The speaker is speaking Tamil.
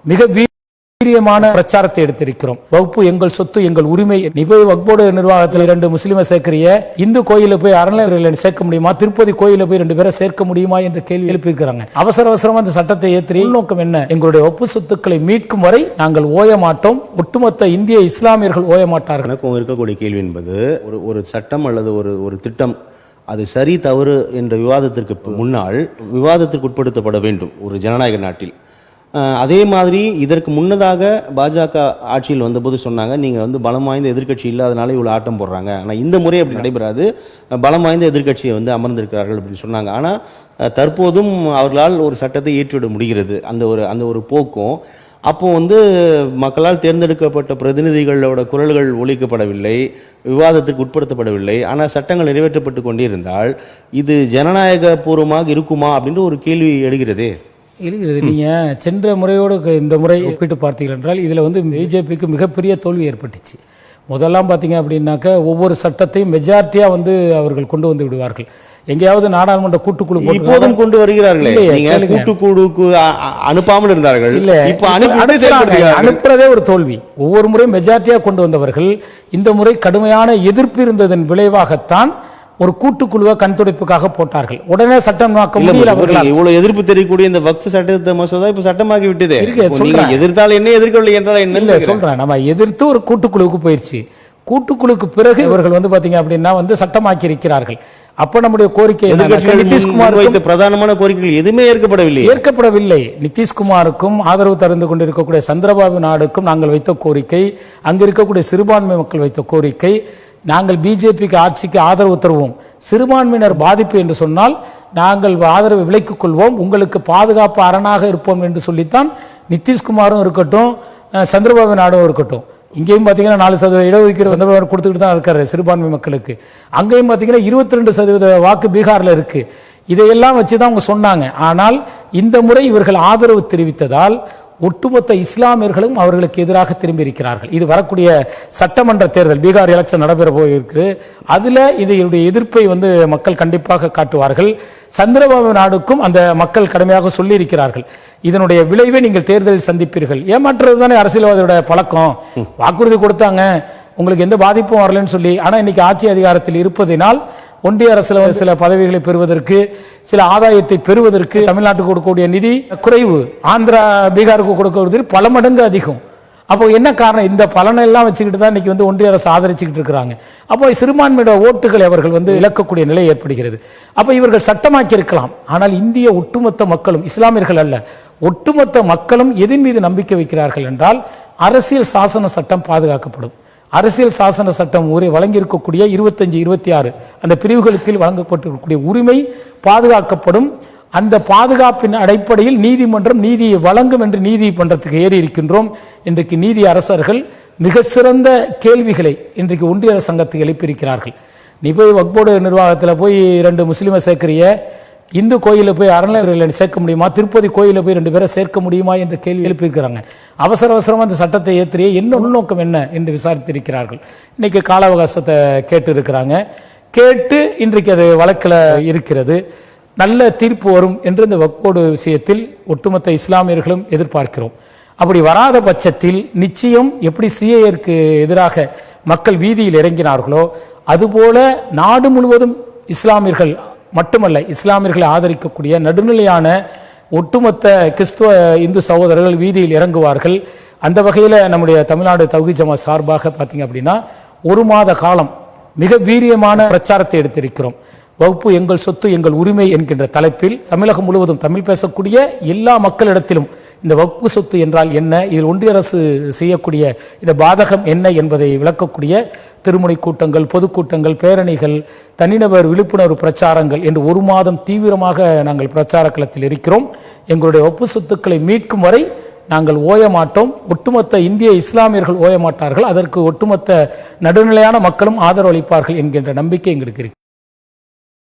மிக வீரியமான பிரச்சாரத்தை எடுத்திருக்கிறோம். வகுப்பு எங்கள் சொத்து எங்கள் உரிமை. நிபை வக்போர்டு நிர்வாகத்தில் 2 முஸ்லிமை சேர்க்கிறிய, இந்து கோயில போய் அறநிலையர்களை சேர்க்க முடியுமா, திருப்பதி கோயில போய் 2 பேரை சேர்க்க முடியுமா என்ற கேள்வி எழுப்பியிருக்கிறாங்க. அவசரமா அந்த சட்டத்தை ஏற்றி நோக்கம் என்ன? எங்களுடைய வக்பு சொத்துக்களை மீட்கும் வரை நாங்கள் ஓய மாட்டோம். ஒட்டுமொத்த இந்திய இஸ்லாமியர்கள் ஓய மாட்டார்கள். எனக்கும் இருக்கக்கூடிய கேள்வி என்பது, ஒரு சட்டம் அல்லது ஒரு திட்டம் அது சரி தவறு என்ற விவாதத்திற்கு முன்னால் விவாதத்திற்கு உட்படுத்தப்பட வேண்டும் ஒரு ஜனநாயக நாட்டில். அதே மாதிரி இதற்கு முன்னதாக பாஜக ஆட்சியில் வந்தபோது சொன்னாங்க, நீங்கள் பலம் வாய்ந்த எதிர்க்கட்சி இல்லாதனால இவ்வளோ ஆட்டம் போடுறாங்க, ஆனால் இந்த முறை அப்படி நடைபெறாது, பலம் வாய்ந்த எதிர்க்கட்சியை அமர்ந்திருக்கிறார்கள் அப்படின்னு சொன்னாங்க. ஆனால் தற்போதும் அவர்களால் ஒரு சட்டத்தை ஏற்றிவிட முடிகிறது. அந்த ஒரு போக்கும் அப்போ மக்களால் தேர்ந்தெடுக்கப்பட்ட பிரதிநிதிகளோட குரல்கள் ஒலிக்கப்படவில்லை, விவாதத்துக்கு உட்படுத்தப்படவில்லை. ஆனால் சட்டங்கள் நிறைவேற்றப்பட்டு கொண்டே இருந்தால் இது ஜனநாயக பூர்வமாக இருக்குமா அப்படின்ற ஒரு கேள்வி எழுகிறது. நீங்கள் சென்ற முறையோடு இந்த முறை ஒப்பிட்டு பார்த்தீர்கள் என்றால் இதில் பிஜேபிக்கு மிகப்பெரிய தோல்வி ஏற்பட்டுச்சு. முதல்லாம் பார்த்தீங்க அப்படின்னாக்க ஒவ்வொரு சட்டத்தையும் மெஜாரிட்டியாக அவர்கள் கொண்டு வந்து விடுவார்கள். எங்கேயாவது நாடாளுமன்ற கூட்டுக்குழு இப்போதும் கொண்டு வருகிறார்களே, கூட்டுக்குழுக்கு அனுப்பாமல் இருந்தார்கள். இல்ல, அனுப்புறதே ஒரு தோல்வி. ஒவ்வொரு முறையும் மெஜாரிட்டியாக கொண்டு வந்தவர்கள் இந்த முறை கடுமையான எதிர்ப்பு இருந்ததன் விளைவாகத்தான் ஒரு கூட்டுக்குழுவை கண்துடைப்புக்காக போட்டார்கள். உடனே சட்டம் முடியல. அவர்கள் இவ்வளவு எதிர்ப்பு தெரியக்கூடிய இந்த வக்ஃப் சட்ட மசோதா இப்ப சட்டமாகி விட்டது. எதிர்த்தால் என்ன, எதிர்க்கவில்லை என்றால் என்ன இல்ல சொல்றேன். நம்ம எதிர்த்து ஒரு கூட்டுக்குழுவுக்கு போயிடுச்சு. கூட்டுக்குழுக்கு பிறகு இவர்கள் பாத்தீங்க அப்படின்னா சட்டமாக்கி இருக்கிறார்கள். அப்ப நம்முடைய கோரிக்கை நிதிஷ்குமார் வைத்த பிரதானமான கோரிக்கைகள் எதுவுமே ஏற்கப்படவில்லை. நிதிஷ்குமாருக்கும் ஆதரவு தருந்து கொண்டிருக்கக்கூடிய சந்திரபாபு நாயுடுக்கும் நாங்கள் வைத்த கோரிக்கை, அங்க இருக்கக்கூடிய சிறுபான்மை மக்கள் வைத்த கோரிக்கை, நாங்கள் பிஜேபிக்கு ஆட்சிக்கு ஆதரவு தருவோம், சிறுபான்மையினர் பாதிப்பு என்று சொன்னால் நாங்கள் ஆதரவு விலக்கிக் கொள்வோம், உங்களுக்கு பாதுகாப்பு அரணாக இருப்போம் என்று சொல்லித்தான் நிதிஷ்குமாரும் இருக்கட்டும், சந்திரபாபு நாயுடும் இருக்கட்டும். இங்கேயும் பார்த்தீங்கன்னா 4% இடஒதுக்கீடு சந்திரபாபு கொடுத்துக்கிட்டு தான் இருக்காரு சிறுபான்மை மக்களுக்கு. அங்கேயும் பார்த்தீங்கன்னா 22% வாக்கு பீகாரில் இருக்கு. இதையெல்லாம் வச்சு தான் அவங்க சொன்னாங்க. ஆனால் இந்த முறை இவர்கள் ஆதரவு தெரிவித்ததால் ஒட்டுமொத்த இஸ்லாமியர்களும் அவர்களுக்கு எதிராக திரும்பி இருக்கிறார்கள். இது வரக்கூடிய சட்டமன்ற தேர்தல், பீகார் எலெக்ஷன் நடைபெற போயிருக்கு. அதில் இதனுடைய எதிர்ப்பை மக்கள் கண்டிப்பாக காட்டுவார்கள். சந்திரபாபு நாயுடுக்கும் அந்த மக்கள் கடுமையாக சொல்லி இருக்கிறார்கள், இதனுடைய விளைவை நீங்கள் தேர்தலில் சந்திப்பீர்கள். ஏமாற்றுறது தானே அரசியல்வாதியோட பழக்கம். வாக்குறுதி கொடுத்தாங்க, உங்களுக்கு எந்த பாதிப்பும் வரலன்னு சொல்லி. ஆனால் இன்னைக்கு ஆட்சி அதிகாரத்தில் இருப்பதினால் ஒன்றிய அரசில் சில பதவிகளை பெறுவதற்கு, சில ஆதாயத்தை பெறுவதற்கு தமிழ்நாட்டுக்கு கொடுக்கக்கூடிய நிதி குறைவு, ஆந்திரா பீகாருக்கு கொடுக்கக்கூடிய பல மடங்கு அதிகம். அப்போ என்ன காரணம்? இந்த பலனை எல்லாம் வச்சுக்கிட்டு தான் இன்னைக்கு ஒன்றிய அரசு ஆதரிச்சுக்கிட்டு இருக்கிறாங்க. அப்போ சிறுபான்மையோட ஓட்டுகளை அவர்கள் இழக்கக்கூடிய நிலை ஏற்படுகிறது. அப்போ இவர்கள் சட்டமாக்கி இருக்கலாம். ஆனால் இந்திய ஒட்டுமொத்த மக்களும், இஸ்லாமியர்கள் அல்ல, ஒட்டுமொத்த மக்களும் எதன் மீது நம்பிக்கை வைக்கிறார்கள் என்றால் அரசியல் சாசன சட்டம் பாதுகாக்கப்படும். அரசியல் சாசன சட்டம் வழங்கியிருக்கக்கூடிய 25, 26 அந்த பிரிவுகளுக்கு வழங்கப்பட்டிருக்கக்கூடிய உரிமை பாதுகாக்கப்படும். அந்த பாதுகாப்பின் அடிப்படையில் நீதிமன்றம் நீதியை வழங்கும் என்று நீதிமன்றத்துக்கு ஏறி இருக்கின்றோம். இன்றைக்கு நீதி அரசர்கள் மிக சிறந்த கேள்விகளை இன்றைக்கு ஒன்றிய அரசு சங்கத்துக்கு எழுப்பியிருக்கிறார்கள். நீ போய் வக்போர்டு நிர்வாகத்தில் போய் 2 முஸ்லிமை சேர்க்கிறிய, இந்து கோயில போய் அறநிலையர்களை சேர்க்க முடியுமா, திருப்பதி கோயில போய் 2 பேரை சேர்க்க முடியுமா என்ற கேள்வி எழுப்பியிருக்கிறாங்க. அவசரமா அந்த சட்டத்தை ஏற்றிய என்ன உள்நோக்கம் என்ன என்று விசாரித்திருக்கிறார்கள். இன்னைக்கு கால அவகாசத்தை கேட்டு இருக்கிறாங்க. கேட்டு இன்றைக்கு அது வழக்கில் இருக்கிறது. நல்ல தீர்ப்பு வரும் என்று இந்த வக்போர்டு விஷயத்தில் ஒட்டுமொத்த இஸ்லாமியர்களும் எதிர்பார்க்கிறோம். அப்படி வராத பட்சத்தில் நிச்சயம் எப்படி சிஏஏக்கு எதிராக மக்கள் வீதியில் இறங்கினார்களோ அதுபோல நாடு முழுவதும் இஸ்லாமியர்கள் மட்டுமல்ல, இஸ்லாமியர்களை ஆதரிக்கக்கூடிய நடுநிலையான ஒட்டுமொத்த கிறிஸ்துவ இந்து சகோதரர்கள் வீதியில் இறங்குவார்கள். அந்த வகையில் நம்முடைய தமிழ்நாடு தௌஹீத் ஜமாத் சார்பாக பார்த்தீங்க அப்படின்னா 1 மாத காலம் மிக வீரியமான பிரச்சாரத்தை எடுத்திருக்கிறோம். வகுப்பு எங்கள் சொத்து எங்கள் உரிமை என்கின்ற தலைப்பில் தமிழகம் முழுவதும் தமிழ் பேசக்கூடிய எல்லா மக்களிடத்திலும் இந்த வகுப்பு சொத்து என்றால் என்ன, இதில் ஒன்றிய அரசு செய்யக்கூடிய இந்த பாதகம் என்ன என்பதை விளக்கக்கூடிய திருமுனை கூட்டங்கள், பொதுக்கூட்டங்கள், பேரணிகள், தனிநபர் விழிப்புணர்வு பிரச்சாரங்கள் என்று 1 மாதம் தீவிரமாக நாங்கள் பிரச்சார களத்தில் இருக்கிறோம். எங்களுடைய வகுப்பு சொத்துக்களை மீட்கும் வரை நாங்கள் ஓய மாட்டோம். ஒட்டுமொத்த இந்திய இஸ்லாமியர்கள் ஓய மாட்டார்கள். அதற்கு ஒட்டுமொத்த நடுநிலையான மக்களும் ஆதரவு அளிப்பார்கள் என்கின்ற நம்பிக்கை எங்களுக்கு இருக்கு.